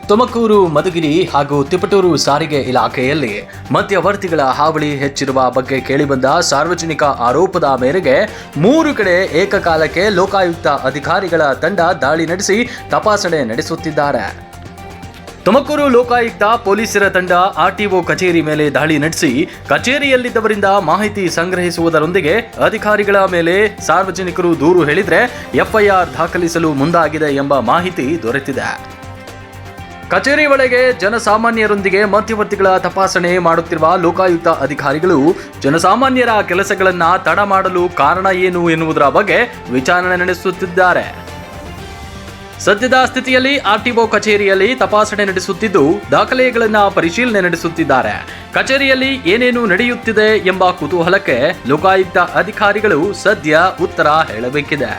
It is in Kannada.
ತುಮಕೂರು, ಮಧುಗಿರಿ ಹಾಗೂ ತಿಪಟೂರು ಸಾರಿಗೆ ಇಲಾಖೆಯಲ್ಲಿ ಮಧ್ಯವರ್ತಿಗಳ ಹಾವಳಿ ಹೆಚ್ಚಿರುವ ಬಗ್ಗೆ ಕೇಳಿಬಂದ ಸಾರ್ವಜನಿಕ ಆರೋಪದ ಮೇರೆಗೆ 3 ಕಡೆ ಏಕಕಾಲಕ್ಕೆ ಲೋಕಾಯುಕ್ತ ಅಧಿಕಾರಿಗಳ ತಂಡ ದಾಳಿ ನಡೆಸಿ ತಪಾಸಣೆ ನಡೆಸುತ್ತಿದ್ದಾರೆ. ತುಮಕೂರು ಲೋಕಾಯುಕ್ತ ಪೊಲೀಸರ ತಂಡ ಆರ್ಟಿಒ ಕಚೇರಿ ಮೇಲೆ ದಾಳಿ ನಡೆಸಿ ಕಚೇರಿಯಲ್ಲಿದ್ದವರಿಂದ ಮಾಹಿತಿ ಸಂಗ್ರಹಿಸುವುದರೊಂದಿಗೆ ಅಧಿಕಾರಿಗಳ ಮೇಲೆ ಸಾರ್ವಜನಿಕರು ದೂರು ಹೇಳಿದರೆ ಎಫ್ಐಆರ್ ದಾಖಲಿಸಲು ಮುಂದಾಗಿದೆ ಎಂಬ ಮಾಹಿತಿ ದೊರೆತಿದೆ. ಕಚೇರಿ ಒಳಗೆ ಜನಸಾಮಾನ್ಯರೊಂದಿಗೆ ಮಧ್ಯವರ್ತಿಗಳ ತಪಾಸಣೆ ಮಾಡುತ್ತಿರುವ ಲೋಕಾಯುಕ್ತ ಅಧಿಕಾರಿಗಳು ಜನಸಾಮಾನ್ಯರ ಕೆಲಸಗಳನ್ನು ತಡ ಮಾಡಲು ಕಾರಣ ಏನು ಎನ್ನುವುದರ ಬಗ್ಗೆ ವಿಚಾರಣೆ ನಡೆಸುತ್ತಿದ್ದಾರೆ. ಸದ್ಯದ ಸ್ಥಿತಿಯಲ್ಲಿ ಆರ್ಟಿಒ ಕಚೇರಿಯಲ್ಲಿ ತಪಾಸಣೆ ನಡೆಸುತ್ತಿದ್ದು ದಾಖಲೆಗಳನ್ನು ಪರಿಶೀಲನೆ ನಡೆಸುತ್ತಿದ್ದಾರೆ. ಕಚೇರಿಯಲ್ಲಿ ಏನೇನು ನಡೆಯುತ್ತಿದೆ ಎಂಬ ಕುತೂಹಲಕ್ಕೆ ಲೋಕಾಯುಕ್ತ ಅಧಿಕಾರಿಗಳು ಸದ್ಯ ಉತ್ತರ ಹೇಳಬೇಕಿದೆ.